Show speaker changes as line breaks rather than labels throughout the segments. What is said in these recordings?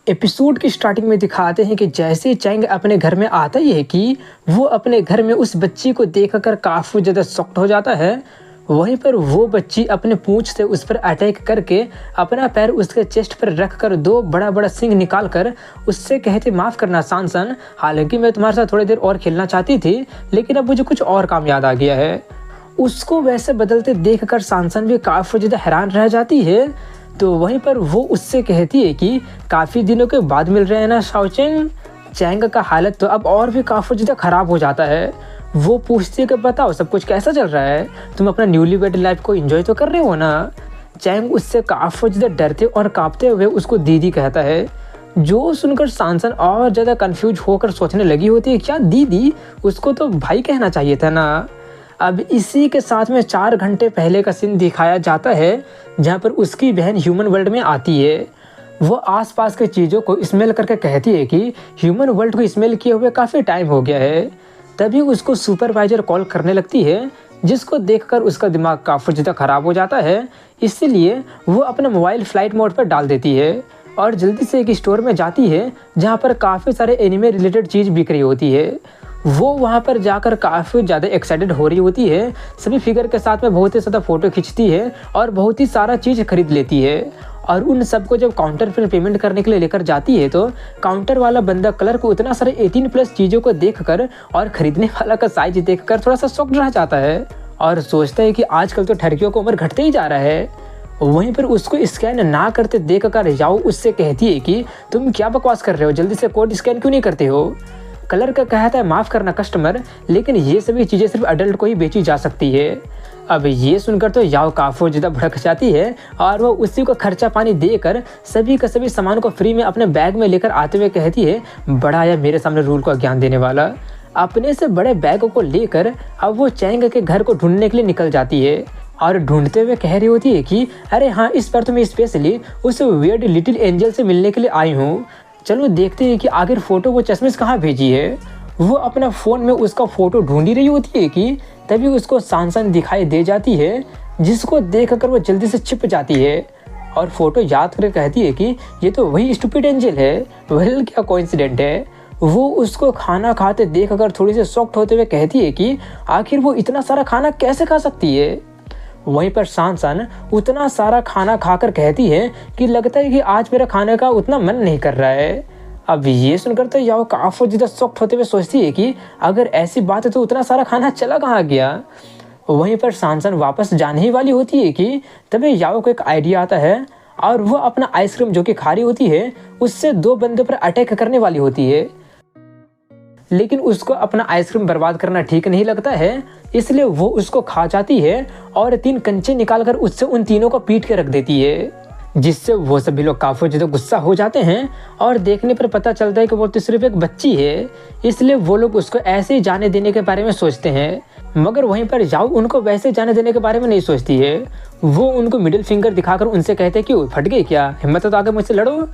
Episode की starting में दिखाते हैं कि जैसे चैंग अपने घर में आता ही है कि वो अपने घर में उस बच्ची को देखकर काफ़ी ज़्यादा शॉक्ड हो जाता है। वहीं पर वो बच्ची अपने पूंछ से उस पर अटैक करके अपना पैर उसके चेस्ट पर रखकर दो बड़ा बड़ा सिंग निकाल कर उससे कहती, माफ़ करना सांसन, हालांकि मैं तुम्हारे साथ थोड़ी देर और खेलना चाहती थी, लेकिन अब मुझे कुछ और काम याद आ गया है। उसको वैसे बदलते देखकर सांसन भी काफ़ी ज़्यादा हैरान रह जाती है। तो वहीं पर वो उससे कहती है कि काफ़ी दिनों के बाद मिल रहे हैं ना शाओचेंग। चैंग का हालत तो अब और भी काफ़ी ज़्यादा ख़राब हो जाता है। वो पूछती है कि बताओ सब कुछ कैसा चल रहा है, तुम अपना न्यूली वेड लाइफ को एंजॉय तो कर रहे हो ना। चैंग उससे काफ़ी ज़्यादा डरते और कांपते हुए उसको दीदी कहता है, जो सुनकर सांसन और ज़्यादा कंफ्यूज होकर सोचने लगी होती है, क्या दीदी, उसको तो भाई कहना चाहिए था ना। अब इसी के साथ में 4 घंटे पहले का सीन दिखाया जाता है जहाँ पर उसकी बहन ह्यूमन वर्ल्ड में आती है। वो आसपास के चीज़ों को स्मेल करके कहती है कि ह्यूमन वर्ल्ड को स्मेल किए हुए काफ़ी टाइम हो गया है। तभी उसको सुपरवाइजर कॉल करने लगती है, जिसको देखकर उसका दिमाग काफ़ी ज़्यादा ख़राब हो जाता है। इसलिए वो अपना मोबाइल फ्लाइट मोड पर डाल देती है और जल्दी से एक स्टोर में जाती है जहाँ पर काफ़ी सारे एनिमे रिलेटेड चीज़ बिक रही होती है। वो वहाँ पर जाकर काफ़ी ज़्यादा एक्साइटेड हो रही होती है। सभी फिगर के साथ में बहुत ही ज़्यादा फ़ोटो खींचती है और बहुत ही सारा चीज़ खरीद लेती है। और उन सबको जब काउंटर पर पेमेंट करने के लिए लेकर जाती है तो काउंटर वाला बंदा कलर को इतना सारे 18+ चीज़ों को देखकर और ख़रीदने वाला का साइज देखकर थोड़ा सा शॉक्ड रह जाता है और सोचता है कि आजकल तो ठरकियों की उम्र घटते ही जा रहा है। वहीं पर उसको स्कैन ना करते देखकर याओ उससे कहती है कि तुम क्या बकवास कर रहे हो, जल्दी से कोड स्कैन क्यों नहीं करते हो। कलर का कहता है, माफ़ करना कस्टमर, लेकिन ये सभी चीज़ें सिर्फ अडल्ट को ही बेची जा सकती है। अब ये सुनकर तो याओ काफ़ी ज़्यादा भड़क जाती है और वो उसी को खर्चा पानी देकर सभी का सभी सामान को फ्री में अपने बैग में लेकर आते हुए कहती है, बड़ा आया मेरे सामने रूल का ज्ञान देने वाला। अपने से बड़े बैग को लेकर अब वो चैंग के घर को ढूंढने के लिए निकल जाती है और ढूंढते हुए कह रही होती है कि अरे हाँ, इस बार तो मैं स्पेशली उस वियर्ड लिटिल एंजल से मिलने के लिए आई हूँ। चलो देखते हैं कि आखिर फ़ोटो वो चश्मे से कहाँ भेजी है। वो अपना फ़ोन में उसका फ़ोटो ढूंढ ही रही होती है कि तभी उसको सांसन दिखाई दे जाती है, जिसको देखकर वो जल्दी से छिप जाती है और फ़ोटो याद करके कहती है कि ये तो वही स्टूपिड एंजल है। वेल, क्या कोइंसिडेंट है। वो उसको खाना खाते देखकर थोड़ी सी शॉक्ड होते हुए कहती है कि आखिर वो इतना सारा खाना कैसे खा सकती है। वहीं पर सांसन उतना सारा खाना खाकर कहती है कि लगता है कि आज मेरा खाने का उतना मन नहीं कर रहा है। अब ये सुनकर तो याओ काफ़ी ज़्यादा शॉक्ड होते हुए सोचती है कि अगर ऐसी बात है तो उतना सारा खाना चला कहाँ गया। वहीं पर सांसन वापस जाने ही वाली होती है कि तभी याओ को एक आइडिया आता है और वो अपना आइसक्रीम जो कि खा रही होती है उससे 2 बंदों पर अटैक करने वाली होती है, लेकिन उसको अपना आइसक्रीम बर्बाद करना ठीक नहीं लगता है, इसलिए वो उसको खा जाती है और 3 कंचे निकालकर उससे उन तीनों को पीट के रख देती है, जिससे वो सभी लोग काफ़ी ज़्यादा गुस्सा हो जाते हैं और देखने पर पता चलता है कि वो तो सिर्फ एक बच्ची है, इसलिए वो लोग उसको ऐसे ही जाने देने के बारे में सोचते हैं। मगर वहीं पर याओ उनको वैसे जाने देने के बारे में नहीं सोचती है। वो उनको मिडिल फिंगर दिखाकर उनसे कहते हैं कि फट गई क्या, हिम्मत है तो आगे मुझसे लड़ो,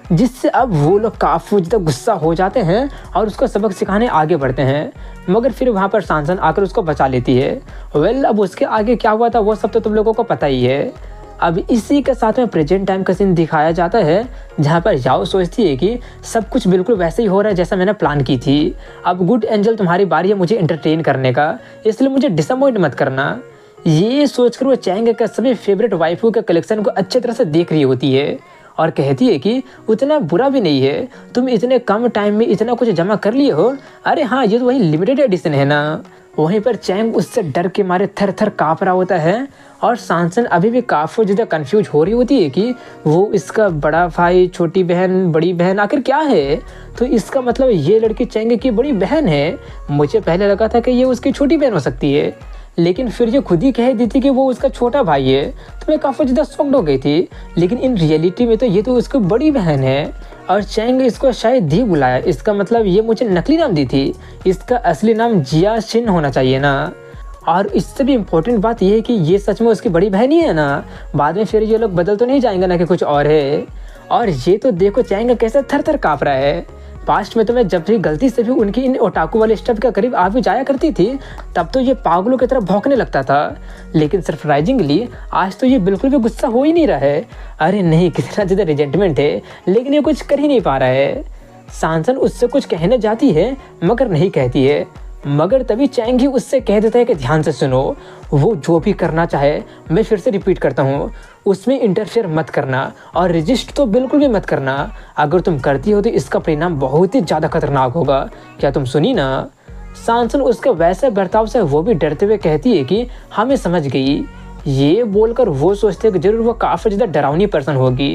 जिससे अब वो लोग काफ़ी ज़्यादा गुस्सा हो जाते हैं और उसको सबक सिखाने आगे बढ़ते हैं। मगर फिर वहाँ पर सांसन आकर उसको बचा लेती है। वेल, अब उसके आगे क्या हुआ था वो सब तो तुम लोगों को पता ही है। अब इसी के साथ में प्रेजेंट टाइम का सीन दिखाया जाता है जहाँ पर याओ सोचती है कि सब कुछ बिल्कुल वैसे ही हो रहा है जैसा मैंने प्लान की थी। अब गुड एंजल तुम्हारी बारी है मुझे एंटरटेन करने का, इसलिए मुझे डिसअपॉइंट मत करना। ये सोचकर वो चैंग का सभी फेवरेट वाइफू के कलेक्शन को अच्छी तरह से देख रही होती है और कहती है कि उतना बुरा भी नहीं है, तुम इतने कम टाइम में इतना कुछ जमा कर लिए हो। अरे हाँ, ये तो वही लिमिटेड एडिशन है ना। वहीं पर चैंग उससे डर के मारे थर थर काँप रहा होता है और सांसन अभी भी काफ़ी ज़्यादा कंफ्यूज हो रही होती है कि वो इसका बड़ा भाई, छोटी बहन, बड़ी बहन आखिर क्या है। तो इसका मतलब ये लड़की चैंग की बड़ी बहन है। मुझे पहले लगा था कि ये उसकी छोटी बहन हो सकती है, लेकिन फिर ये खुद ही कह दी थी कि वो उसका छोटा भाई है, तो मैं काफ़ी ज़्यादा शॉक्ड हो गई थी। लेकिन इन रियलिटी में तो ये तो उसकी बड़ी बहन है और चैंग इसको शायद धी बुलाया, इसका मतलब ये मुझे नकली नाम दी थी, इसका असली नाम जिया शिन होना चाहिए ना। और इससे भी इम्पोर्टेंट बात यह है कि ये सच में उसकी बड़ी बहन ही है ना, बाद में फिर ये लोग बदल तो नहीं जाएंगे ना कि कुछ और है। और ये तो देखो चैंग कैसे थर थर काँप रहा है। पास्ट में तो मैं जब भी गलती से भी उनकी इन ओटाकू वाले स्टफ के करीब आ भी जाया करती थी तब तो ये पागलों की तरह भौंकने लगता था, लेकिन सरप्राइजिंगली आज तो ये बिल्कुल भी गुस्सा हो ही नहीं रहा है। अरे नहीं, कितना ज़्यादा रिजेंटमेंट है, लेकिन ये कुछ कर ही नहीं पा रहा है। सांसन उससे कुछ कहने जाती है मगर नहीं कहती है, मगर तभी चैंग ही उससे कह देता है कि ध्यान से सुनो, वो जो भी करना चाहे, मैं फिर से रिपीट करता हूँ, उसमें इंटरफेयर मत करना और रजिस्ट तो बिल्कुल भी मत करना। अगर तुम करती हो तो इसका परिणाम बहुत ही ज़्यादा खतरनाक होगा। क्या तुम सुनी ना? सांसन उसके वैसे बर्ताव से वो भी डरते हुए कहती है कि हाँ मैं समझ गई। ये बोलकर वो सोचते हैं कि जरूर वो काफ़ी ज़्यादा डरावनी पर्सन होगी।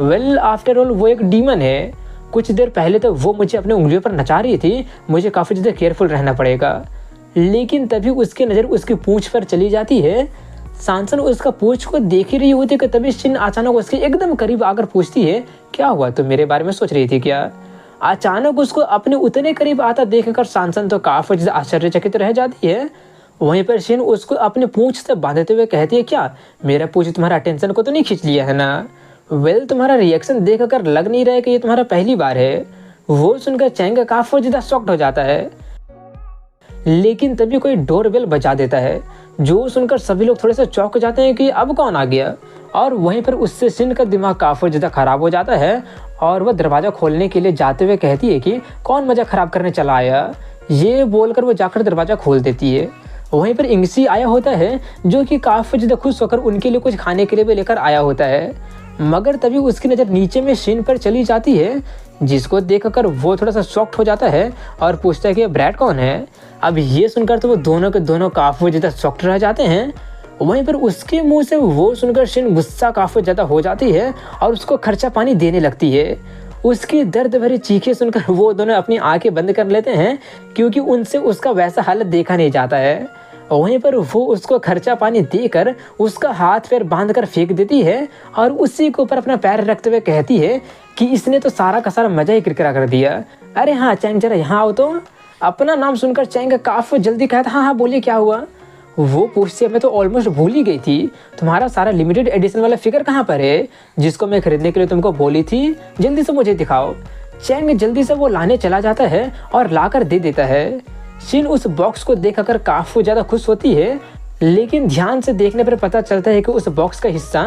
वेल आफ्टर ऑल वो एक डीमन है। कुछ देर पहले तो वो मुझे अपनी उंगलियों पर नचा रही थी, मुझे काफ़ी ज़्यादा केयरफुल रहना पड़ेगा। लेकिन तभी उसकी नज़र उसकी पूंछ पर चली जाती है। सांसन उसका पूंछ को देख ही रही होती है कि तभी शिन अचानक उसके एकदम करीब आकर पूछती है, क्या हुआ, तुम मेरे बारे में सोच रही थी क्या? अचानक उसको अपने उतने करीब आता देखकर सांसन तो काफ़ी ज़्यादा आश्चर्यचकित रह जाती है। वहीं पर शिन उसको अपने पूंछ से बांधते हुए कहती है, क्या मेरा पूंछ तुम्हारा अटेंशन को तो नहीं खींच लिया है ना? वेल तुम्हारा रिएक्शन देखकर लग नहीं रहा है कि ये तुम्हारा पहली बार है। वो सुनकर चैंग काफ़ी ज़्यादा शॉक्ड हो जाता है। लेकिन तभी कोई डोरबेल बजा देता है, जो सुनकर सभी लोग थोड़े से चौंक जाते हैं कि अब कौन आ गया। और वहीं पर उससे शिन का दिमाग काफ़ी ज़्यादा ख़राब हो जाता है और वह दरवाज़ा खोलने के लिए जाते हुए कहती है कि कौन मज़ा ख़राब करने चला आया। ये बोलकर वो जाकर दरवाज़ा खोल देती है। वहीं पर इंग्सी आया होता है, जो कि काफ़ी ज़्यादा खुश होकर उनके लिए कुछ खाने के लिए भी लेकर आया होता है। मगर तभी उसकी नज़र नीचे में शिन पर चली जाती है, जिसको देखकर वो थोड़ा सा शॉक्ड हो जाता है और पूछता है कि ब्रैड कौन है। अब ये सुनकर तो वो दोनों के दोनों काफ़ी ज़्यादा शॉक्ड रह जाते हैं। वहीं पर उसके मुंह से वो सुनकर शिन गुस्सा काफ़ी ज़्यादा हो जाती है और उसको खर्चा पानी देने लगती है। उसकी दर्द भरी चीखें सुनकर वो दोनों अपनी आंखें बंद कर लेते हैं, क्योंकि उनसे उसका वैसा हालत देखा नहीं जाता है। वहीं पर वो उसको खर्चा पानी देकर उसका हाथ पैर बांध कर फेंक देती है और उसी के ऊपर अपना पैर रखते हुए कहती है कि इसने तो सारा का सारा मजा ही किरकिरा कर दिया। अरे हाँ चैंग, जरा यहाँ आओ तो। अपना नाम सुनकर चैंग काफ़ी जल्दी कहता, हाँ हाँ बोलिए क्या हुआ। वो पूछती है, मैं तो ऑलमोस्ट भूल ही गई थी, तुम्हारा सारा लिमिटेड एडिशन वाला फिगर कहाँ पर है जिसको मैं खरीदने के लिए तुमको बोली थी, जल्दी से मुझे दिखाओ। चैंग जल्दी से वो लाने चला जाता है और लाकर दे देता है। शिन उस बॉक्स को देखकर काफ़ी ज़्यादा खुश होती है, लेकिन ध्यान से देखने पर पता चलता है कि उस बॉक्स का हिस्सा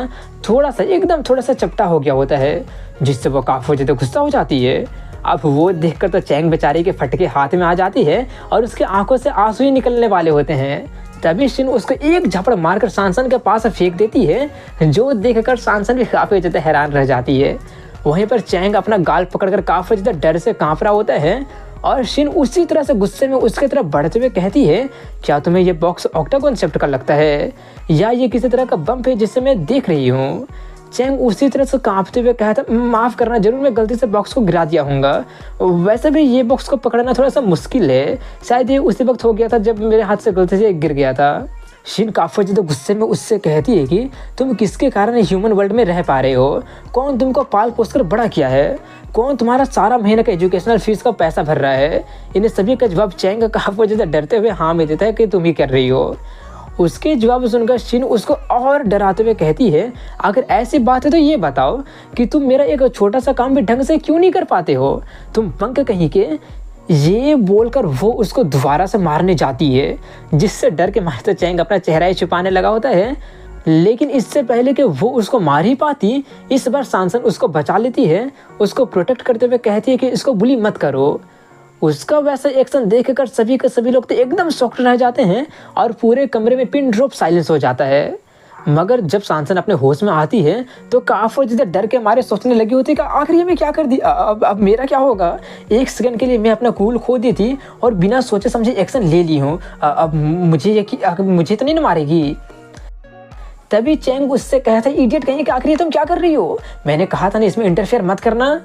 एकदम थोड़ा सा चपटा हो गया होता है, जिससे वो काफ़ी ज़्यादा गुस्सा हो जाती है। अब वो देखकर तो चैंग बेचारी के फटके हाथ में आ जाती है और उसकी आंखों से आंसू ही निकलने वाले होते हैं। तभी शिन उसको एक झपड़ मारकर सांसन के पास फेंक देती है, जो देखकर सांसन भी काफ़ी ज़्यादा हैरान रह जाती है। वहीं पर चैंग अपना गाल पकड़कर काफ़ी ज़्यादा डर से काँप रहा होता है और शिन उसी तरह से गुस्से में उसके तरफ बढ़ते हुए कहती है, क्या तुम्हें ये बॉक्स ऑक्टागन शेप्ड का लगता है या ये किसी तरह का बम्प है जिसे मैं देख रही हूँ? चैंग उसी तरह से कांपते हुए कहता, माफ़ करना, जरूर मैं गलती से बॉक्स को गिरा दिया होगा। वैसे भी ये बॉक्स को पकड़ना थोड़ा सा मुश्किल है, शायद ये उसी वक्त हो गया था जब मेरे हाथ से गलती से गिर गया था। शिन काफ़ी ज़्यादा गुस्से में उससे कहती है कि तुम किसके कारण ह्यूमन वर्ल्ड में रह पा रहे हो, कौन तुमको पाल पोस कर बड़ा किया है, कौन तुम्हारा सारा महीने का एजुकेशनल फीस का पैसा भर रहा है। इन्हें सभी का जवाब चैंग काफ़ी ज़्यादा डरते हुए हाँ में देता है कि तुम ही कर रही हो। उसके जवाब सुनकर शिन उसको और डराते हुए कहती है, अगर ऐसी बात है तो ये बताओ कि तुम मेरा एक छोटा सा काम भी ढंग से क्यों नहीं कर पाते हो, तुम पंख कहीं के। ये बोलकर वो उसको दोबारा से मारने जाती है, जिससे डर के मारे तो चैंग अपना चेहरा ही छुपाने लगा होता है। लेकिन इससे पहले कि वो उसको मार ही पाती, इस बार सांसन उसको बचा लेती है, उसको प्रोटेक्ट करते हुए कहती है कि इसको बुली मत करो। उसका वैसा एक्शन देखकर सभी के सभी लोग तो एकदम शॉक्ड रह जाते हैं और पूरे कमरे में पिन ड्रॉप साइलेंस हो जाता है। मगर जब सांसन अपने होश में आती है तो काफ़ी ज़्यादा डर के मारे सोचने लगी होती है कि आखिर ये मैं क्या कर दी, अब मेरा क्या होगा। एक सेकंड के लिए मैं अपना कूल खो दी थी और बिना सोचे समझे एक्शन ले ली हूँ, अब मुझे तो नहीं मारेगी। तभी चैंग उससे कहता है, इडियट कहीं कि आखिर तुम क्या कर रही हो, मैंने कहा था ना इसमें इंटरफेयर मत करना।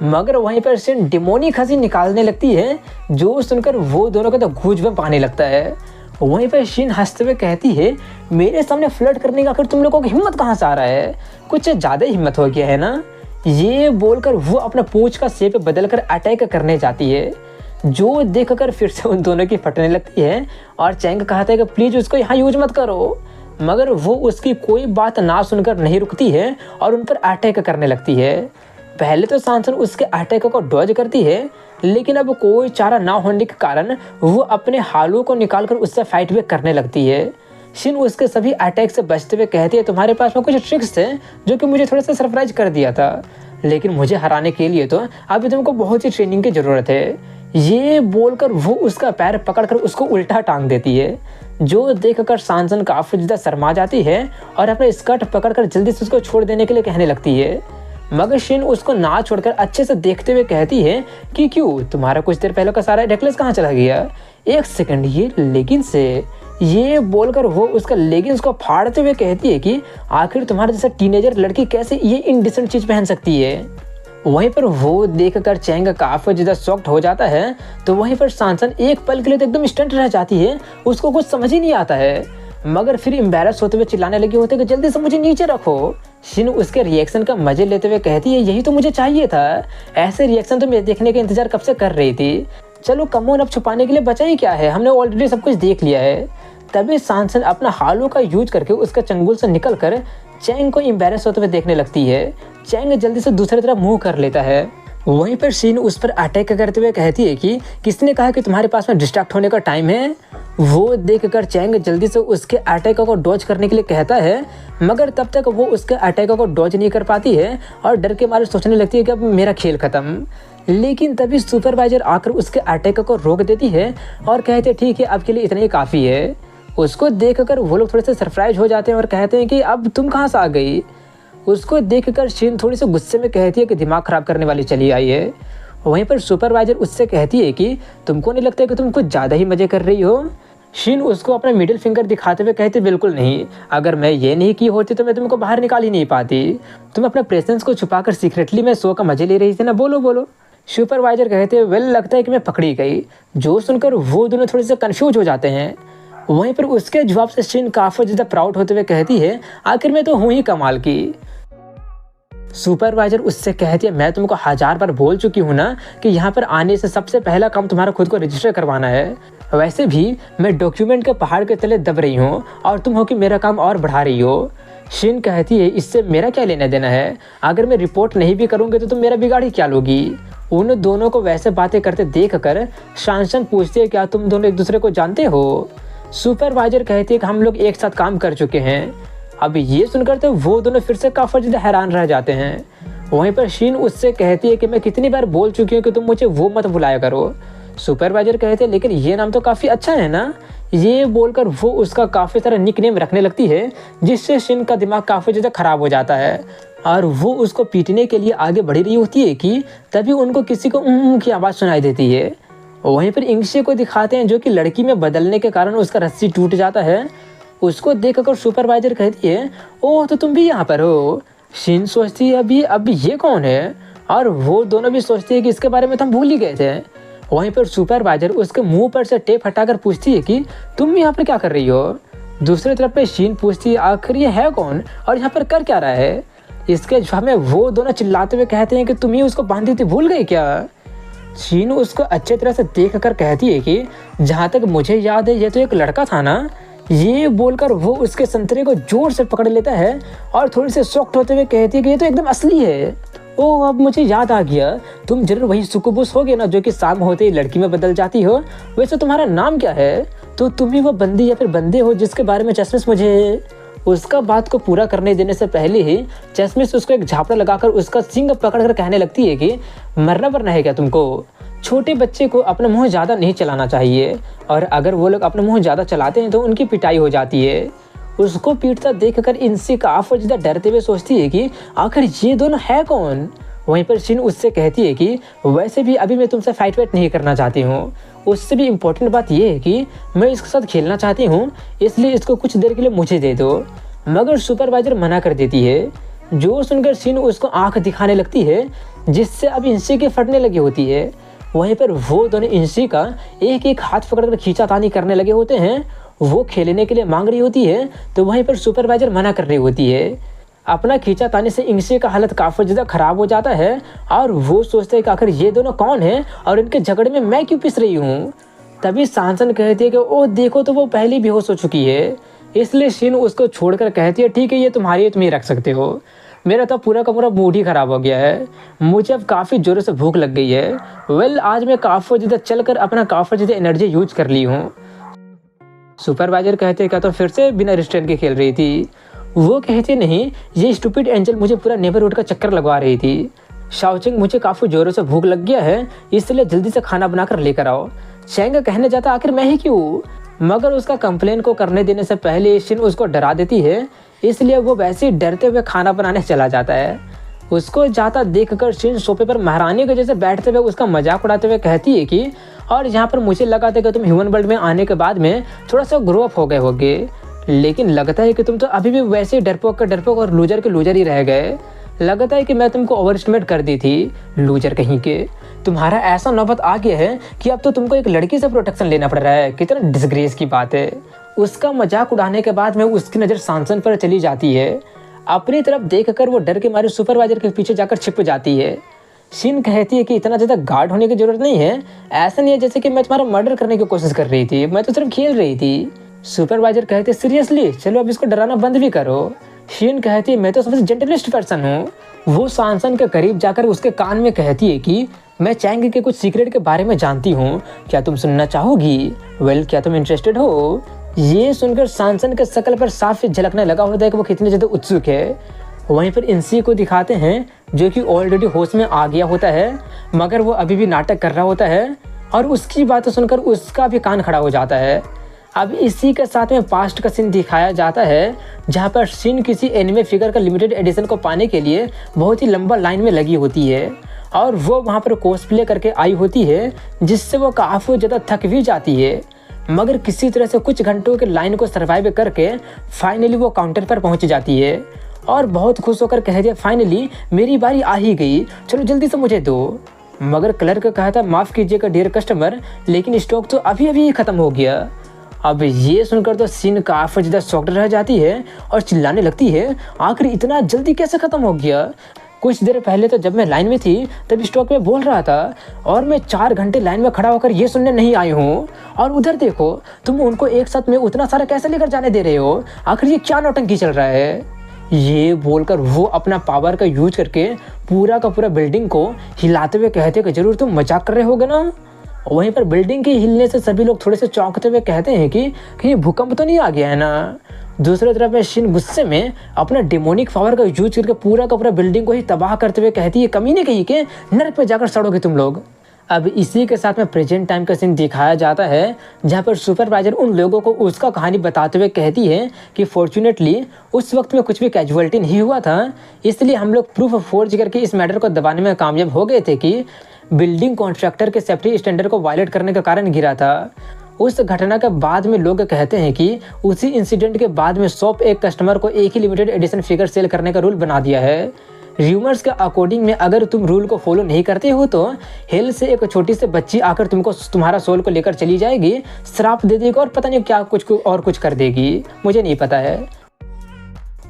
मगर वहीं पर शिन डिमोनिक हंसी निकालने लगती है, जो सुनकर वो दोनों का तो गूज़बम्प आने लगता है। वहीं पर शिन हंसते हुए कहती है, मेरे सामने फ्लर्ट करने का आखिर तुम लोगों की हिम्मत कहाँ से आ रहा है, कुछ ज़्यादा हिम्मत हो गया है ना। ये बोलकर वो अपना पूंछ का शेप बदलकर अटैक करने जाती है, जो देखकर फिर से उन दोनों की फटने लगती है और चैंग कहता है कि प्लीज़ उसको यहाँ यूज मत करो। मगर वो उसकी कोई बात ना सुनकर नहीं रुकती है और उन पर अटैक करने लगती है। पहले तो सांसन उसके अटैक को डॉज करती है, लेकिन अब कोई चारा ना होने के कारण वो अपने हालों को निकालकर उससे फाइट बैक करने लगती है। शिन उसके सभी अटैक से बचते हुए कहती है तुम्हारे पास में कुछ ट्रिक्स थे जो कि मुझे थोड़ा सा सरप्राइज कर दिया था, लेकिन मुझे हराने के लिए तो अभी तुमको बहुत ही ट्रेनिंग की ज़रूरत है। ये बोलकर वो उसका पैर पकड़कर उसको उल्टा टांग देती है, जो देखकर सांसन काफी ज़्यादा शर्मा जाती है और अपने स्कर्ट पकड़कर जल्दी से उसको छोड़ देने के लिए कहने लगती है। मगर शिन उसको ना छोड़कर अच्छे से देखते हुए कहती है कि क्यों, तुम्हारा कुछ देर पहले का सारा नेकलेस कहाँ चला गया? एक सेकंड, ये लेगिंग्स है। ये बोलकर वो उसका लेगिंग्स को फाड़ते हुए कहती है कि आखिर तुम्हारे जैसा टीनेजर लड़की कैसे ये इनडिसेंट चीज़ पहन सकती है। वहीं पर वो देखकर चैंग काफी ज्यादा शॉक्ड हो जाता है, तो वहीं पर सांसन एक पल के लिए तो एकदम स्टंट रह जाती है, उसको कुछ समझ ही नहीं आता है। मगर फिर एम्बैरस होते हुए चिल्लाने लगे होते कि जल्दी से मुझे नीचे रखो। शिन उसके रिएक्शन का मजे लेते हुए कहती है यही तो मुझे चाहिए था, ऐसे रिएक्शन तो मैं देखने का इंतजार कब से कर रही थी। चलो कमोन, अब छुपाने के लिए बचा ही क्या है, हमने ऑलरेडी सब कुछ देख लिया है। तभी सांसन अपना हालों का यूज करके उसका चंगुल से निकलकर चैंग को एम्बैरस होते हुए देखने लगती है। चैंग जल्दी से दूसरी तरफ मुंह कर लेता है। वहीं पर शिन उस पर अटैक करते हुए कहती है कि किसने कहा कि तुम्हारे पास में डिस्ट्रैक्ट होने का टाइम है। वो देखकर चैंग जल्दी से उसके अटैक को डॉज करने के लिए कहता है, मगर तब तक वो उसके अटैक को डॉज नहीं कर पाती है और डर के मारे सोचने लगती है कि अब मेरा खेल खत्म। लेकिन तभी सुपरवाइजर आकर उसके अटैक को रोक देती है और कहते हैं ठीक है, अब के लिए इतना ही काफ़ी है। उसको देखकर वो लोग थोड़े से सरप्राइज हो जाते हैं और कहते हैं कि अब तुम कहाँ से आ गई। उसको देखकर शिन थोड़ी सी गुस्से में कहती है कि दिमाग खराब करने वाली चली आई है। वहीं पर सुपरवाइजर उससे कहती है कि तुमको नहीं लगता कि तुम कुछ ज़्यादा ही मजे कर रही हो। शिन उसको अपना मिडिल फिंगर दिखाते हुए कहते बिल्कुल नहीं, अगर मैं ये नहीं की होती तो मैं तुमको बाहर निकाल ही नहीं पाती। तुम अपना प्रेजेंस को छुपाकर सीक्रेटली मैं शो का मजे ले रही थी ना, बोलो बोलो। सुपरवाइजर कहते वेल, लगता है कि मैं पकड़ी गई। जो सुनकर वो दोनों थोड़े से कन्फ्यूज हो जाते हैं। वहीं पर उसके जवाब से शिन काफी ज्यादा प्राउड होते हुए कहती है आखिर मैं तो हूँ ही कमाल की। सुपरवाइजर उससे कहती है मैं तुमको 1000 बार बोल चुकी हूँ ना कि यहाँ पर आने से सबसे पहला काम तुम्हारा खुद को रजिस्टर करवाना है। वैसे भी मैं डॉक्यूमेंट के पहाड़ के तले दब रही हूँ और तुम हो कि मेरा काम और बढ़ा रही हो। शिन कहती है इससे मेरा क्या लेना देना है, अगर मैं रिपोर्ट नहीं भी करूँगी तो तुम मेरा बिगाड़ी क्या लोगी। उन दोनों को वैसे बातें करते देख कर सांसन पूछती है क्या तुम दोनों एक दूसरे को जानते हो। सुपरवाइजर कहती है कि हम लोग एक साथ काम कर चुके हैं। अब ये सुनकर तो वो दोनों फिर से काफी ज्यादा हैरान रह जाते हैं। वहीं पर शिन उससे कहती है कि मैं कितनी बार बोल चुकी हूँ कि तुम मुझे वो मत बुलाया करो। सुपरवाइजर कहते हैं लेकिन ये नाम तो काफी अच्छा है ना। ये बोलकर वो उसका काफी सारा निकनेम रखने लगती है, जिससे शिन का दिमाग काफी ज्यादा खराब हो जाता है और वो उसको पीटने के लिए आगे बढ़ रही होती है कि तभी उनको किसी को की आवाज सुनाई देती है। वहीं पर इंग्शे को दिखाते हैं जो कि लड़की में बदलने के कारण उसका रस्सी टूट जाता है। उसको देखकर सुपरवाइजर कहती है ओह तो तुम भी यहाँ पर हो। शिन सोचती है अभी ये कौन है, और वो दोनों भी सोचती है कि इसके बारे में तो हम भूल ही गए थे। वहीं पर सुपरवाइजर उसके मुंह पर से टेप हटाकर पूछती है कि तुम यहाँ पर क्या कर रही हो। दूसरी तरफ पे शिन पूछती है आखिर ये है कौन और यहाँ पर कर क्या रहा है। इसके जवाब में वो दोनों चिल्लाते हुए कहते हैं कि तुम ही उसको बांधी थी, भूल गई क्या। शिन उसको अच्छे तरह से देख कर कहती है कि जहाँ तक मुझे याद है ये तो एक लड़का था ना। ये बोलकर वो उसके संतरे को जोर से पकड़ लेता है और थोड़ी से शॉक्ड होते हुए कहती है कि ये तो एकदम असली है। ओह अब मुझे याद आ गया, तुम जरूर वही सुकुबुस होगे ना जो कि शाम होते ही लड़की में बदल जाती हो। वैसे तुम्हारा नाम क्या है? तो तुम ही वो बंदी या फिर बंदे हो जिसके बारे में चश्मिश मुझे। उसका बात को पूरा करने देने से पहले ही चश्मिश उसको एक झापड़ा लगाकर उसका सींग पकड़कर कहने लगती है कि मरना वरना है क्या तुमको। छोटे बच्चे को अपना मुंह ज़्यादा नहीं चलाना चाहिए और अगर वो लोग अपना मुंह ज़्यादा चलाते हैं तो उनकी पिटाई हो जाती है। उसको पीटता देखकर इनसे काफी ज़्यादा डरते हुए सोचती है कि आखिर ये दोनों है कौन। वहीं पर शिन उससे कहती है कि वैसे भी अभी मैं तुमसे फाइट वाइट नहीं करना चाहती हूँ। उससे भी इम्पोर्टेंट बात यह है कि मैं इसके साथ खेलना चाहती हूँ, इसलिए इसको कुछ देर के लिए मुझे दे दो। मगर सुपरवाइजर मना कर देती है। जो सुनकर शिन उसको आंख दिखाने लगती है, जिससे अब इंसी की फटने लगी होती है। वहीं पर वो दोनों इंसी का एक एक हाथ पकड़कर खींचातानी करने लगे होते हैं। वो खेलने के लिए मांग रही होती है तो वहीं पर सुपरवाइजर मना कर रही होती है। अपना खींचातानी से इंसी का हालत काफी ज़्यादा खराब हो जाता है और वो सोचते हैं कि आखिर ये दोनों कौन हैं और इनके झगड़े में मैं क्यों पिस रही हूँ। तभी सांसन कहती है कि ओह देखो तो वो पहले बेहोश हो चुकी है। इसलिए शिन उसको छोड़कर कहती है ठीक है ये तुम्हारी है, तुम ही रख सकते हो। मेरा तो पूरा का पूरा मूड ही ख़राब हो गया है। मुझे अब काफ़ी ज़ोरों से भूख लग गई है। आज मैं काफ़ी ज़्यादा चलकर अपना काफ़ी ज़्यादा एनर्जी यूज कर ली हूँ। सुपरवाइजर कहते क्या तो फिर से बिना रेस्टोरेंट के खेल रही थी। वो कहते नहीं, ये स्टूपिड एंजल मुझे पूरा नेबरहुड का चक्कर लगवा रही थी। शाओचिंग, मुझे काफ़ी ज़ोरों से भूख लग गया है, इसलिए जल्दी से खाना बनाकर लेकर आओ। चैंग कहने जाता आखिर मैं ही क्यों, मगर उसका कंप्लेन को करने देने से पहले शिन उसको डरा देती है, इसलिए वो वैसे ही डरते हुए खाना बनाने चला जाता है। उसको जाता देखकर शिन सोफे पर महारानी के जैसे बैठते हुए उसका मजाक उड़ाते हुए कहती है कि और यहाँ पर मुझे लगा था कि तुम ह्यूमन वर्ल्ड में आने के बाद में थोड़ा सा ग्रो अप हो गए होगे, लेकिन लगता है कि तुम तो अभी भी वैसे डरपोक और लूजर के लूजर ही रह गए। लगता है कि मैं तुमको ओवर एस्टिमेट कर दी थी, लूजर कहीं के। तुम्हारा ऐसा नौबत आ गया है कि अब तो तुमको एक लड़की से प्रोटेक्शन लेना पड़ रहा है। कितना डिसग्रेस की बात है। उसका मजाक उड़ाने के बाद में उसकी नज़र सांसन पर चली जाती है। अपनी तरफ देखकर वो डर के मारे सुपरवाइजर के पीछे जाकर छिप जाती है। शिन कहती है कि इतना ज़्यादा गार्ड होने की जरूरत नहीं है, ऐसा नहीं है जैसे कि मैं तुम्हारा मर्डर करने की कोशिश कर रही थी, मैं तो सिर्फ खेल रही थी। सुपरवाइजर कहते सीरियसली, चलो अब इसको डराना बंद भी करो। शिन कहती है मैं तो सबसे जेंटलिस्ट पर्सन हूँ। वो सांसन के करीब जाकर उसके कान में कहती है कि मैं चैंग के कुछ सीक्रेट के बारे में जानती हूँ, क्या तुम सुनना चाहोगी? क्या तुम इंटरेस्टेड हो? ये सुनकर सांसन के शकल पर साफ झलकने लगा होता है कि वो कितने ज़्यादा उत्सुक है। वहीं पर इंसी को दिखाते हैं जो कि ऑलरेडी होश में आ गया होता है, मगर वो अभी भी नाटक कर रहा होता है और उसकी बातें सुनकर उसका भी कान खड़ा हो जाता है। अब इसी के साथ में पास्ट का सीन दिखाया जाता है, जहाँ पर शिन किसी एनिमे फिगर का लिमिटेड एडिशन को पाने के लिए बहुत ही लंबा लाइन में लगी होती है और वो वहाँ पर कॉस्प्ले करके आई होती है, जिससे वो काफ़ी ज़्यादा थक भी जाती है, मगर किसी तरह से कुछ घंटों के लाइन को सर्वाइव करके फाइनली वो काउंटर पर पहुँच जाती है और बहुत खुश होकर कह दिया फाइनली मेरी बारी आ ही गई, चलो जल्दी से मुझे दो। मगर क्लर्क कहा था माफ़ कीजिएगा डियर कस्टमर, लेकिन स्टॉक तो अभी अभी ख़त्म हो गया। अब ये सुनकर तो शिन काफ़ी ज़्यादा शॉक्ड रह जाती है और चिल्लाने लगती है आखिर इतना जल्दी कैसे ख़त्म हो गया? कुछ देर पहले तो जब मैं लाइन में थी तब स्टॉक में बोल रहा था और मैं 4 घंटे लाइन में खड़ा होकर ये सुनने नहीं आई हूँ, और उधर देखो तुम उनको एक साथ में उतना सारा कैसे लेकर जाने दे रहे हो? आखिर ये क्या नौटंकी चल रहा है? ये बोलकर वो अपना पावर का यूज करके पूरा का पूरा बिल्डिंग को हिलाते हुए कहते कि जरूर तुम मजाक कर रहे होगे ना। वहीं पर बिल्डिंग के हिलने से सभी लोग थोड़े से चौंकते हुए कहते हैं कि कहीं भूकंप तो नहीं आ गया है ना। दूसरी तरफ में शिन गुस्से में अपना डेमोनिक पावर का यूज करके पूरा का पूरा बिल्डिंग को ही तबाह करते हुए कहती है कमीने कहीं के नरक पे जाकर सड़ोगे तुम लोग। अब इसी के साथ में प्रेजेंट टाइम का सीन दिखाया जाता है, जहाँ पर सुपरवाइजर उन लोगों को उसका कहानी बताते हुए कहती है कि फॉर्चुनेटली उस वक्त में कुछ भी कैजुअलिटी नहीं हुआ था, इसलिए हम लोग प्रूफ फोर्ज करके इस मैटर को दबाने में कामयाब हो गए थे कि बिल्डिंग कॉन्ट्रैक्टर के सेफ्टी स्टैंडर्ड को वायलेट करने के कारण गिरा था। उस घटना के बाद में लोग कहते हैं कि उसी इंसिडेंट के बाद में शॉप एक कस्टमर को एक ही लिमिटेड एडिशन फिगर सेल करने का रूल बना दिया है। र्यूमर्स के अकॉर्डिंग में अगर तुम रूल को फॉलो नहीं करते हो तो हेल से एक छोटी सी बच्ची आकर तुमको तुम्हारा सोल को लेकर चली जाएगी, श्राप दे देगी और पता नहीं क्या कुछ कर देगी, मुझे नहीं पता है।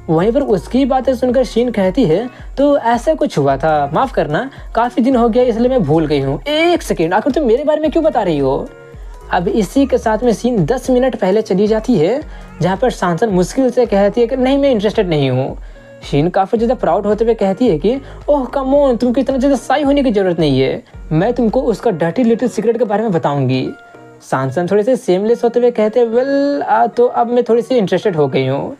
वहीं पर उसकी बातें सुनकर शिन कहती है तो ऐसा कुछ हुआ था, माफ़ करना काफ़ी दिन हो गया इसलिए मैं भूल गई हूँ। एक सेकेंड, आखिर तुम मेरे बारे में क्यों बता रही हो? अब इसी के साथ में सीन 10 मिनट पहले चली जाती है, जहाँ पर सांसन मुश्किल से कहती है कि नहीं मैं इंटरेस्टेड नहीं हूँ। शिन काफ़ी ज़्यादा प्राउड होते हुए कहती है कि ओह कम ऑन, तुमको इतना ज़्यादा साई होने की ज़रूरत नहीं है, मैं तुमको उसका डर्टी लिटिल सीक्रेट के बारे में बताऊंगी। सांसन थोड़े से सेमलेस होते हुए कहते हैं तो अब मैं थोड़ी सी इंटरेस्टेड हो गई हूँ।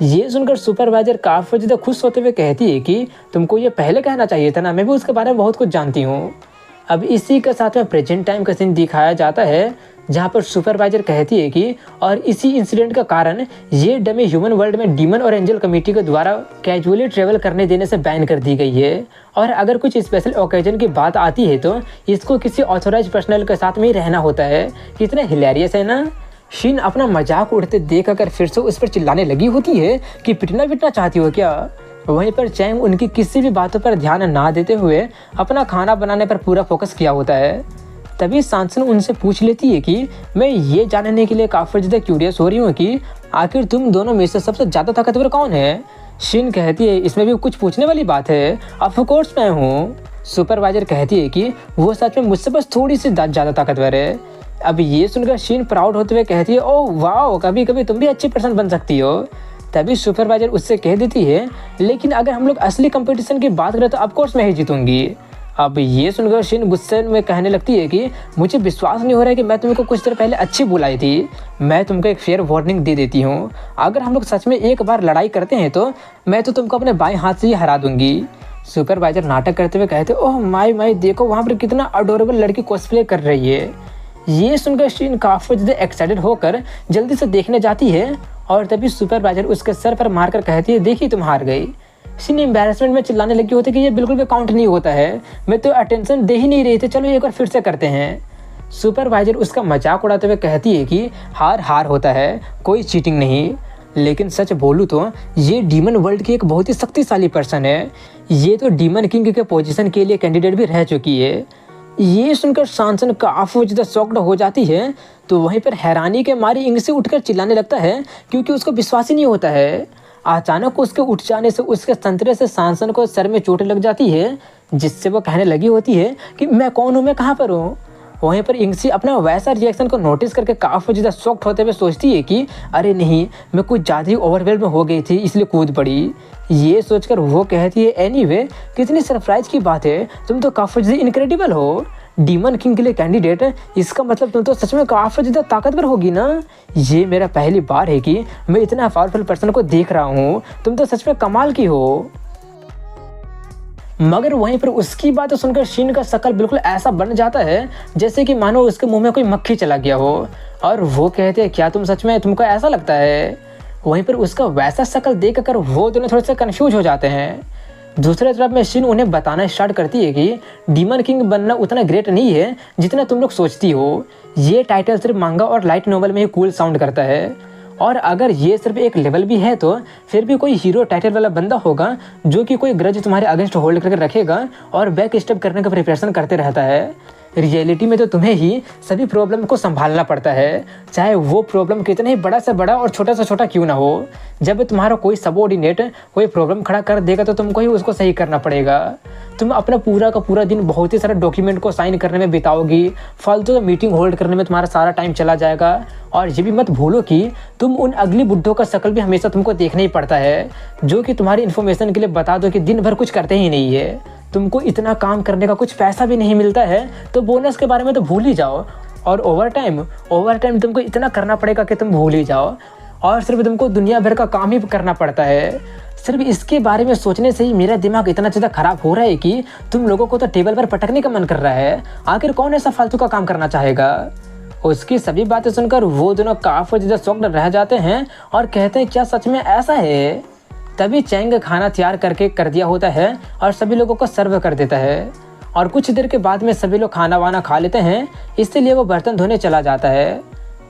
ये सुनकर सुपरवाइजर काफ़ी ज़्यादा खुश होते हुए कहती है कि तुमको ये पहले कहना चाहिए था ना, मैं भी उसके बारे में बहुत कुछ जानती हूँ। अब इसी के साथ में प्रेजेंट टाइम का सीन दिखाया जाता है, जहाँ पर सुपरवाइजर कहती है कि और इसी इंसिडेंट का कारण ये डमी ह्यूमन वर्ल्ड में डीमन और एंजल कमेटी के द्वारा कैजुअली ट्रेवल करने देने से बैन कर दी गई है, और अगर कुछ स्पेशल ओकेजन की बात आती है तो इसको किसी ऑथोराइज पर्सनल के साथ में ही रहना होता है। कितना हिलेरियस है ना। शिन अपना मजाक उड़ते देख कर फिर से उस पर चिल्लाने लगी होती है कि पिटना चाहती हो क्या? वहीं पर चैंग उनकी किसी भी बातों पर ध्यान ना देते हुए अपना खाना बनाने पर पूरा फोकस किया होता है। तभी सांसन उनसे पूछ लेती है कि मैं ये जानने के लिए काफ़ी ज़्यादा क्यूरियस हो रही हूँ कि आखिर तुम दोनों में से सबसे ज़्यादा ताकतवर कौन है? शिन कहती है इसमें भी कुछ पूछने वाली बात है, ऑफ कोर्स मैं हूँ। सुपरवाइजर कहती है कि वो सच में मुझसे बस थोड़ी सी ज़्यादा ताकतवर है। अब ये सुनकर शिन प्राउड होते हुए कहती है ओह वाओ, कभी कभी तुम भी अच्छी पर्सन बन सकती हो। तभी सुपरवाइजर उससे कह देती है, लेकिन अगर हम लोग असली कंपटीशन की बात करें तो ऑफकोर्स मैं ही जीतूंगी। अब ये सुनकर शिन गुस्से में कहने लगती है कि मुझे विश्वास नहीं हो रहा है कि मैं तुमको कुछ देर पहले अच्छी बुलाई थी। मैं तुमको एक फेयर वार्निंग दे देती हूँ, अगर हम लोग सच में एक बार लड़ाई करते हैं तो मैं तो तुमको अपने बाएं हाथ से ही हरा दूंगी। सुपरवाइजर नाटक करते हुए कहते, ओह माई माई, देखो वहाँ पर कितना अडोरेबल लड़की कॉस्प्ले कर रही है। ये सुनकर शिन काफ़ी ज़्यादा एक्साइटेड होकर जल्दी से देखने जाती है और तभी सुपरवाइजर उसके सर पर मारकर कहती है, देखिए तुम हार गई। शिन एम्बैरेसमेंट में चिल्लाने लगी होती कि ये बिल्कुल भी काउंट नहीं होता है, मैं तो अटेंशन दे ही नहीं रही थी, चलो एक बार फिर से करते हैं। सुपरवाइजर उसका मजाक उड़ाते हुए कहती है कि हार हार होता है, कोई चीटिंग नहीं। लेकिन सच बोलूँ तो ये डीमन वर्ल्ड की एक बहुत ही शक्तिशाली पर्सन है, ये तो डीमन किंग के पोजीशन के लिए कैंडिडेट भी रह चुकी है। ये सुनकर सांसन काफ़ी ज़्यादा शॉक्ड हो जाती है, तो वहीं पर हैरानी के मारे इंग से उठकर चिल्लाने लगता है क्योंकि उसको विश्वास ही नहीं होता है। अचानक उसके उठ जाने से उसके संतरे से सांसन को सर में चोट लग जाती है, जिससे वो कहने लगी होती है कि मैं कौन हूँ, मैं कहाँ पर हूँ। वहीं पर इंग्सी अपना वैसा रिएक्शन को नोटिस करके काफ़ी ज़्यादा शॉक्ड होते हुए सोचती है कि अरे नहीं, मैं कुछ ज़्यादा ही ओवरवेल्म हो गई थी इसलिए कूद पड़ी। ये सोचकर वो कहती है, एनीवे कितनी सरप्राइज की बात है, तुम तो काफ़ी ज़्यादा इनक्रेडिबल हो, डीमन किंग के लिए कैंडिडेट, इसका मतलब तुम तो सच में काफ़ी ज़्यादा ताकतवर होगी ना। ये मेरा पहली बार है कि मैं इतना पावरफुल पर्सन को देख रहा हूँ, तुम तो सच में कमाल की हो। मगर वहीं पर उसकी बात सुनकर शिन का शक्ल बिल्कुल ऐसा बन जाता है जैसे कि मानो उसके मुंह में कोई मक्खी चला गया हो, और वो कहते हैं, क्या तुम सच में, तुमको ऐसा लगता है। वहीं पर उसका वैसा शक्ल देख कर वो दोनों थोड़े से कन्फ्यूज हो जाते हैं। दूसरे तरफ में शिन उन्हें बताना स्टार्ट करती है कि डीमन किंग बनना उतना ग्रेट नहीं है जितना तुम लोग सोचती हो, ये टाइटल सिर्फ मांगा और लाइट नॉवल में ही कूल साउंड करता है, और अगर ये सिर्फ एक लेवल भी है तो फिर भी कोई हीरो टाइटल वाला बंदा होगा जो कि कोई ग्रज तुम्हारे अगेंस्ट होल्ड करके रखेगा और बैक स्टेप करने का प्रिपरेशन करते रहता है। रियलिटी में तो तुम्हें ही सभी प्रॉब्लम को संभालना पड़ता है, चाहे वो प्रॉब्लम कितना ही बड़ा से बड़ा और छोटा से छोटा क्यों ना हो। जब तुम्हारा कोई सबऑर्डिनेट कोई प्रॉब्लम खड़ा कर देगा तो तुमको ही उसको सही करना पड़ेगा। तुम अपना पूरा का पूरा दिन बहुत ही सारे डॉक्यूमेंट को साइन करने में बिताओगी, फालतू मीटिंग होल्ड करने में तुम्हारा सारा टाइम चला जाएगा, और ये भी मत भूलो कि तुम उन अगली बुड्ढों का शक्ल भी हमेशा तुमको देखना ही पड़ता है, जो कि तुम्हारी इन्फॉर्मेशन के लिए बता दो कि दिन भर कुछ करते ही नहीं है, तुमको इतना काम करने का कुछ पैसा भी नहीं मिलता है, तो बोनस के बारे में तो भूल ही जाओ, और ओवर टाइम तुमको इतना करना पड़ेगा कि तुम भूल ही जाओ, और सिर्फ तुमको दुनिया भर का काम ही करना पड़ता है। सिर्फ इसके बारे में सोचने से ही मेरा दिमाग इतना ज़्यादा ख़राब हो रहा है कि तुम लोगों को तो टेबल पर पटकने का मन कर रहा है। आखिर कौन ऐसा फालतू का काम करना चाहेगा। उसकी सभी बातें सुनकर वो दोनों काफ़ी ज़्यादा शॉक्ड रह जाते हैं और कहते हैं, क्या सच में ऐसा है। तभी चैंग खाना तैयार करके कर दिया होता है और सभी लोगों को सर्व कर देता है, और कुछ देर के बाद में सभी लोग खाना वाना खा लेते हैं, इसलिए वो बर्तन धोने चला जाता है।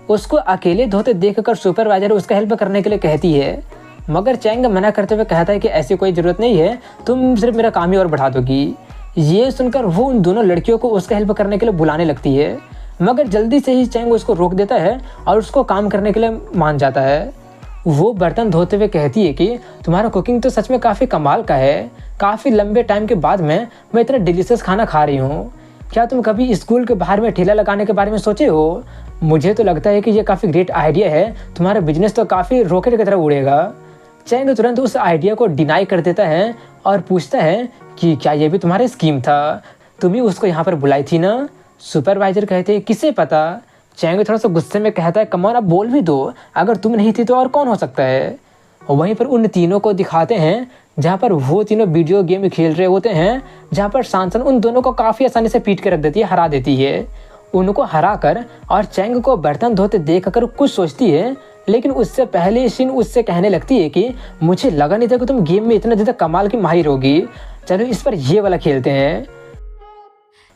उसको अकेले धोते देखकर सुपरवाइजर उसका हेल्प करने के लिए कहती है, मगर चैंग मना करते हुए कहता है कि ऐसी कोई ज़रूरत नहीं है, तुम सिर्फ मेरा काम ही और बढ़ा दोगी। ये सुनकर वो उन दोनों लड़कियों को उसका हेल्प करने के लिए बुलाने लगती है, मगर जल्दी से ही चैंग उसको रोक देता है और उसको काम करने के लिए मान जाता है। वो बर्तन धोते हुए कहती है कि तुम्हारा कुकिंग तो सच में काफ़ी कमाल का है, काफ़ी लंबे टाइम के बाद में मैं इतना डिलीशियस खाना खा रही हूँ। क्या तुम कभी स्कूल के बाहर में ठेला लगाने के बारे में सोचे हो? मुझे तो लगता है कि ये काफ़ी ग्रेट आइडिया है, तुम्हारा बिजनेस तो काफ़ी रॉकेट की तरह उड़ेगा। चैंग तुरंत उस आइडिया को डिनाई कर देता है और पूछता है कि क्या ये भी तुम्हारा स्कीम था, तुम ही उसको यहाँ पर बुलाई थी ना। सुपरवाइजर कहते हैं, किसे पता। चैंग थोड़ा सा गुस्से में कहता है, कम ऑन अब बोल भी दो, अगर तुम नहीं थी तो और कौन हो सकता है। वहीं पर उन तीनों को दिखाते हैं जहाँ पर वो तीनों वीडियो गेम खेल रहे होते हैं, जहाँ पर सांसन उन दोनों को काफ़ी आसानी से पीट के रख देती है, हरा देती है। उनको हरा कर और चैंग को बर्तन धोते देख कर कुछ सोचती है, लेकिन उससे पहले शिन उससे कहने लगती है कि मुझे लगा नहीं था कि तुम गेम में इतना ज़्यादा कमाल की माहिर होगी, चलो इस पर ये वाला खेलते हैं।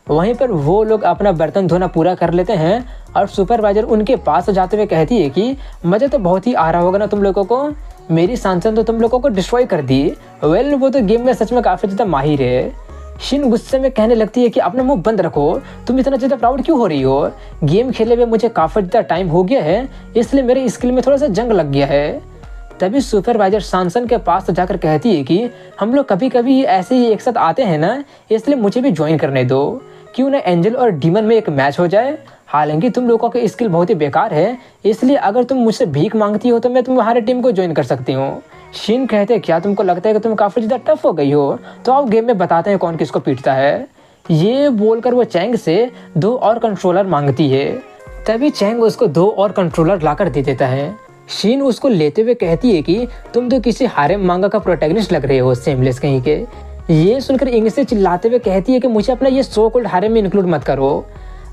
वहीं पर वो लोग अपना बर्तन धोना पूरा कर लेते हैं और सुपरवाइजर उनके पास जाते हुए कहती है कि मज़ा तो बहुत ही आ रहा होगा ना तुम लोगों को, मेरी सांसन तो तुम लोगों को डिस्ट्रॉय कर दी। वेल वो तो गेम में सच में काफ़ी ज़्यादा माहिर है। शिन गुस्से में कहने लगती है कि अपना मुंह बंद रखो, तुम इतना ज़्यादा प्राउड क्यों हो रही हो। गेम खेले हुए मुझे काफ़ी ज़्यादा टाइम हो गया है, इसलिए मेरे स्किल में थोड़ा सा जंग लग गया है। तभी सुपरवाइजर सांसन के पास जाकर कहती है कि हम लोग कभी कभी ऐसे ही एक साथ आते हैं ना, इसलिए मुझे भी ज्वाइन करने दो। क्यों ना एंजल और डीमन में एक मैच हो जाए। हालांकि तुम लोगों की स्किल बहुत ही बेकार है, इसलिए अगर तुम मुझसे भीख मांगती हो तो मैं तुम्हारे टीम को ज्वाइन कर सकती हूँ। शीन कहते क्या तुमको लगता है कि तुम काफ़ी ज़्यादा टफ हो गई हो, तो आओ गेम में बताते हैं कौन किसको पीटता है। ये बोलकर वो चैंग से 2 और कंट्रोलर मांगती है। तभी चैंग उसको 2 और कंट्रोलर लाकर दे देता है। शीन उसको लेते हुए कहती है कि तुम तो किसी हारेम मांगा का प्रोटैगनिस्ट लग रहे हो, सेमलेस कहीं के। ये सुनकर इंग्लिश से चिल्लाते हुए कहती है कि मुझे अपना ये सो कॉल्ड हारेम में इंक्लूड मत करो।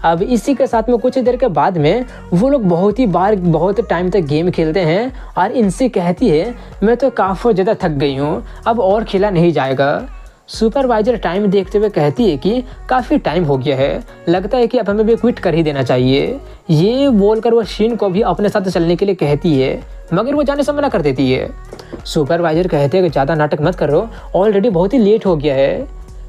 अब इसी के साथ में कुछ देर के बाद में वो लोग बहुत टाइम तक गेम खेलते हैं और इनसे कहती है मैं तो काफ़ी ज़्यादा थक गई हूँ, अब और खेला नहीं जाएगा। सुपरवाइजर टाइम देखते हुए कहती है कि काफ़ी टाइम हो गया है, लगता है कि अब हमें भी क्विट कर ही देना चाहिए। ये बोलकर वो शीन को भी अपने साथ चलने के लिए कहती है, मगर वो जाने से मना कर देती है। सुपरवाइजर कहते हैं कि ज़्यादा नाटक मत करो, ऑलरेडी बहुत ही लेट हो गया है।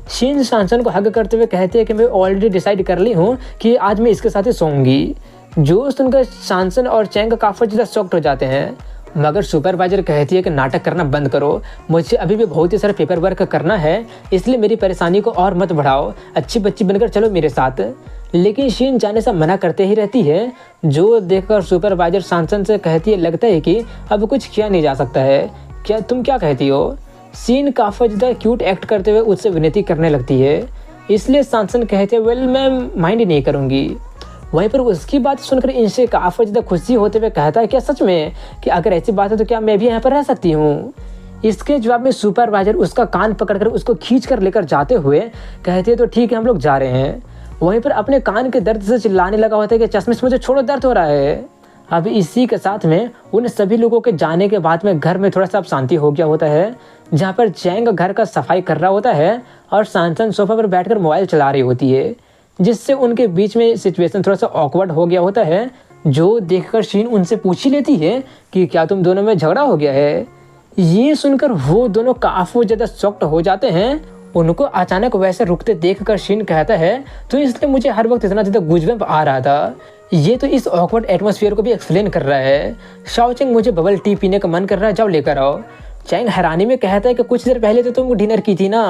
शीन सैनसन को हग करते हुए कहते हैं कि मैं ऑलरेडी डिसाइड कर ली हूँ कि आज मैं इसके साथ ही सोऊंगी। जो सुनकर सैनसन और चैंग काफ़ी ज़्यादा शॉक्ड हो जाते हैं, मगर सुपरवाइजर कहती है कि नाटक करना बंद करो, मुझे अभी भी बहुत ही सारा पेपर वर्क करना है, इसलिए मेरी परेशानी को और मत बढ़ाओ, अच्छी बच्ची बनकर चलो मेरे साथ। लेकिन शीन जाने से मना करते ही रहती है। जो देखकर सुपरवाइजर सैनसन से कहती है लगता है कि अब कुछ किया नहीं जा सकता है, क्या तुम क्या कहती हो। शीन काफ़ी ज़्यादा क्यूट एक्ट करते हुए उससे विनती करने लगती है, इसलिए सैनसन कहते हैं वेल मैं माइंड नहीं करूँगी। वहीं पर उसकी बात सुनकर इनसे काफ़ी ज़्यादा खुशी होते हुए कहता है क्या सच में, कि अगर ऐसी बात है तो क्या मैं भी यहाँ पर रह सकती हूँ। इसके जवाब में सुपरवाइजर उसका कान पकड़कर उसको खींच कर लेकर जाते हुए कहते हैं तो ठीक है हम लोग जा रहे हैं। वहीं पर अपने कान के दर्द से चिल्लाने लगा होता है कि चश्मे से मुझे छोड़ो, दर्द हो रहा है। अब इसी के साथ में उन सभी लोगों के जाने के बाद में घर में थोड़ा सा अब शांति हो गया होता है, जहाँ पर चैंग घर का सफाई कर रहा होता है और सैनसन सोफा पर बैठकर मोबाइल चला रही होती है, जिससे उनके बीच में सिचुएशन थोड़ा सा ऑकवर्ड हो गया होता है। जो देखकर शीन उनसे पूछ ही लेती है कि क्या तुम दोनों में झगड़ा हो गया है। ये सुनकर वो दोनों काफ़ी ज़्यादा शॉक्ड हो जाते हैं। उनको अचानक वैसे रुकते देखकर शीन कहता है तो इसलिए मुझे हर वक्त इतना ज़्यादा गूज़बम्प आ रहा था। ये तो इस ऑकवर्ड एटमॉस्फेयर को भी एक्सप्लेन कर रहा है। शाओ चैंग मुझे बबल टी पीने का मन कर रहा है, जाओ लेकर आओ। चैंग हैरानी में कहता है कि कुछ देर पहले तो तुम डिनर की थी ना।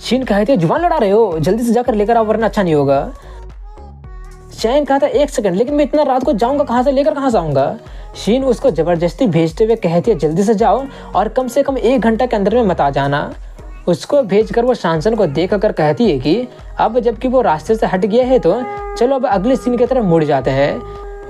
शीन कहते हैं जुबान लड़ा रहे हो, जल्दी से जाकर लेकर आओ वरना अच्छा नहीं होगा। चैंग कहता है 1 सेकंड, लेकिन मैं इतना रात को जाऊंगा कहाँ से, लेकर कहाँ से आऊँगा। शीन उसको ज़बरदस्ती भेजते हुए कहती है जल्दी से जाओ और कम से कम 1 घंटा के अंदर में मत आ जाना। उसको भेजकर वो सैनसन को देख कर कहती है कि अब जबकि वो रास्ते से हट गया है तो चलो अब अगले सीन की तरफ मुड़ जाते हैं।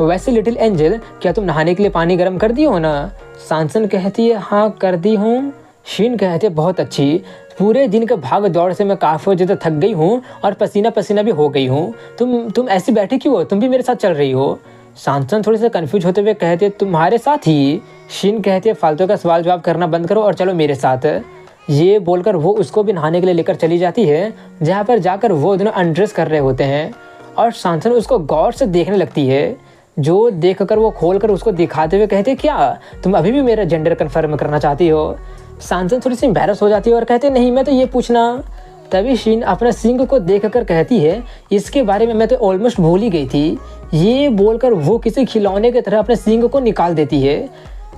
वैसे लिटिल एंजल क्या तुम नहाने के लिए पानी गर्म कर दी हो ना। सैनसन कहती है हाँ कर दी हूँ। शीन कहते बहुत अच्छी, पूरे दिन के भाग दौड़ से मैं काफ़ी ज़्यादा थक गई हूँ और पसीना पसीना भी हो गई हूँ। तुम ऐसी बैठी क्यों हो, तुम भी मेरे साथ चल रही हो। सैनसन थोड़े से कंफ्यूज होते हुए कहते तुम्हारे साथ ही। शीन कहते फालतू का सवाल जवाब करना बंद करो और चलो मेरे साथ। ये बोलकर वो उसको भी नहाने के लिए लेकर चली जाती है, जहाँ पर जाकर वो दोनों अनड्रेस कर रहे होते हैं और सैनसन उसको गौर से देखने लगती है। जो देखकर वो खोलकर उसको दिखाते हुए कहते क्या तुम अभी भी मेरा जेंडर कन्फर्म करना चाहती हो। सैनसन थोड़ी सी एम्बैरस हो जाती है और कहते नहीं मैं तो ये पूछना। तभी शीन अपने सिंह को देखकर कहती है इसके बारे में मैं तो ऑलमोस्ट भूल ही गई थी। ये बोलकर वो किसी खिलौने की तरह अपने सिंह को निकाल देती है।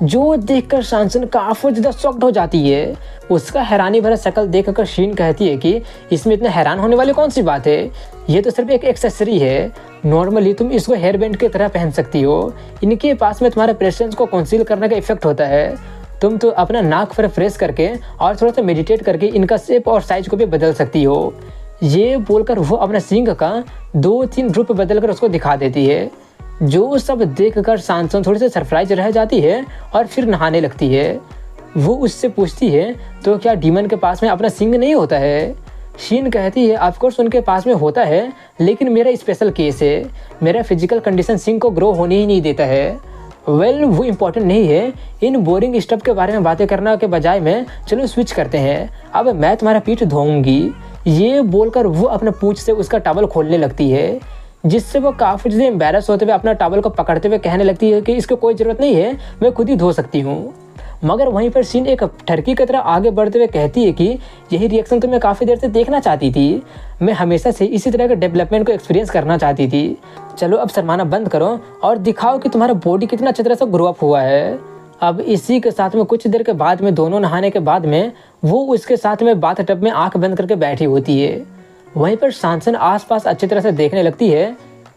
जो देखकर सैनसन काफ़ी ज़्यादा शॉक्ड हो जाती है। उसका हैरानी भरा शक्ल देखकर शीन कहती है कि इसमें इतने हैरान होने वाली कौन सी बात है, ये तो सिर्फ एक एक्सेसरी है। नॉर्मली तुम इसको हेयर बैंड की तरह पहन सकती हो, इनके पास में तुम्हारे प्रेजेंस को कंसील करने का इफेक्ट होता है। तुम तो अपना नाक पर फ्रेश करके और थोड़ा सा मेडिटेट करके इनका शेप और साइज को भी बदल सकती हो। ये बोलकर वो अपने सींग का 2-3 रूप बदलकर उसको दिखा देती है। जो सब देखकर सैनसन थोड़ी सी सरप्राइज रह जाती है और फिर नहाने लगती है। वो उससे पूछती है तो क्या डीमन के पास में अपना सिंग नहीं होता है। शीन कहती है ऑफकोर्स उनके पास में होता है, लेकिन मेरा स्पेशल केस है, मेरा फिजिकल कंडीशन सिंग को ग्रो होने ही नहीं देता है। वो इम्पोर्टेंट नहीं है, इन बोरिंग स्टफ के बारे में बातें करने के बजाय में चलो स्विच करते हैं, अब मैं तुम्हारा पीठ धोऊंगी। ये बोलकर वो अपने पूंछ से उसका टॉवल खोलने लगती है, जिससे वो काफ़ी ज़्यादा एम्बैरस होते हुए अपना टॉवल को पकड़ते हुए कहने लगती है कि इसको कोई ज़रूरत नहीं है, मैं खुद ही धो सकती हूँ। मगर वहीं पर शीन एक ठरकी की तरह आगे बढ़ते हुए कहती है कि यही रिएक्शन तो मैं काफ़ी देर से देखना चाहती थी, मैं हमेशा से इसी तरह के डेवलपमेंट को एक्सपीरियंस करना चाहती थी। चलो अब शर्माना बंद करो और दिखाओ कि तुम्हारा बॉडी कितना अच्छी तरह से ग्रो अप हुआ है। अब इसी के साथ में कुछ देर के बाद में दोनों नहाने के बाद में वो उसके साथ में बाथ टब में आंख बंद करके बैठी होती है। वहीं पर सांसन आसपास अच्छी तरह से देखने लगती है,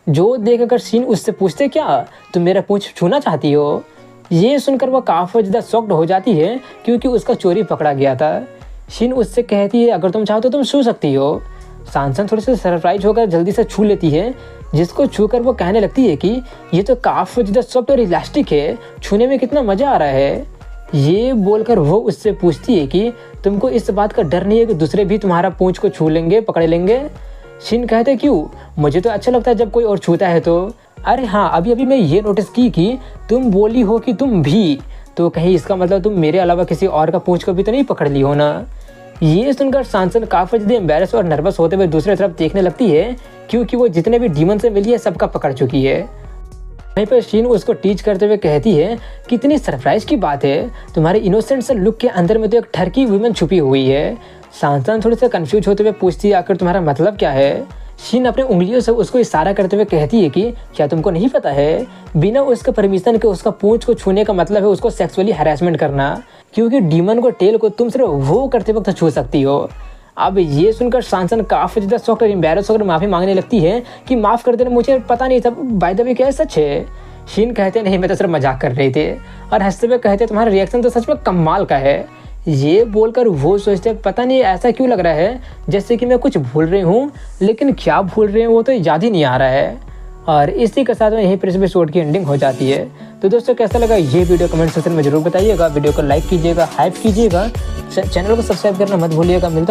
जो देखकर शीन उससे पूछते क्या तुम मेरा पूंछ छूना चाहती हो। ये सुनकर वह काफ़ी ज़्यादा शॉक्ड हो जाती है क्योंकि उसका चोरी पकड़ा गया था। शीन उससे कहती है अगर तुम चाहो तो तुम छू सकती हो। सांसन थोड़ी सी सरप्राइज होकर जल्दी से छू लेती है, जिसको छूकर वो कहने लगती है कि ये तो काफ़ी ज़्यादा सॉफ्ट और इलास्टिक है, छूने में कितना मज़ा आ रहा है। ये बोलकर वो उससे पूछती है कि तुमको इस बात का डर नहीं है कि दूसरे भी तुम्हारा पूंछ को छू लेंगे, पकड़ लेंगे। शीन कहते क्यों, मुझे तो अच्छा लगता है जब कोई और छूता है तो। अरे हाँ, अभी अभी मैं ये नोटिस की कि तुम बोली हो कि तुम भी, तो कहीं इसका मतलब तुम मेरे अलावा किसी और का पूंछ को भी तो नहीं पकड़ ली हो ना। ये सुनकर सांसन काफ़ी ज़्यादा एम्बैरस और नर्वस होते हुए दूसरी तरफ देखने लगती है क्योंकि वो जितने भी डीमन से मिली है सबका पकड़ चुकी है। वहीं पर शीन उसको टीच करते हुए कहती है कितनी सरप्राइज की बात है, तुम्हारे इनोसेंट से लुक के अंदर में तो एक ठरकी वुमन छुपी हुई है। सांसन थोड़ी सा कंफ्यूज होते हुए पूछती है आखिर तुम्हारा मतलब क्या है। शीन अपनी उंगलियों से उसको इशारा करते हुए कहती है कि क्या तुमको नहीं पता है, बिना उसके परमिशन के उसका पूंछ को छूने का मतलब है उसको सेक्सुअली हैरेसमेंट करना, क्योंकि डीमन को टेल को तुम सिर्फ वो करते वक्त छू सकती हो। अब ये सुनकर सांसन काफ़ी ज़्यादा शॉक्ड और एम्बैरस होकर माफ़ी मांगने लगती है कि माफ़ कर देना, मुझे पता नहीं था, बाय द वे क्या सच है। शीन कहते नहीं मैं तो सिर्फ मजाक कर रहे थे, और हंसते हुए कहते तुम्हारा रिएक्शन तो सच में कमाल का है। ये बोलकर वो सोचते पता नहीं ऐसा क्यों लग रहा है जैसे कि मैं कुछ भूल रही हूँ, लेकिन क्या भूल रहे हैं वो तो याद ही नहीं आ रहा है। और इसी के साथ में यहीं पर इस एपिसोड की एंडिंग हो जाती है। तो दोस्तों कैसा लगा ये वीडियो कमेंट सेक्शन में जरूर बताइएगा, वीडियो को लाइक कीजिएगा, हाइप कीजिएगा, चैनल को सब्सक्राइब करना मत भूलिएगा। मिलता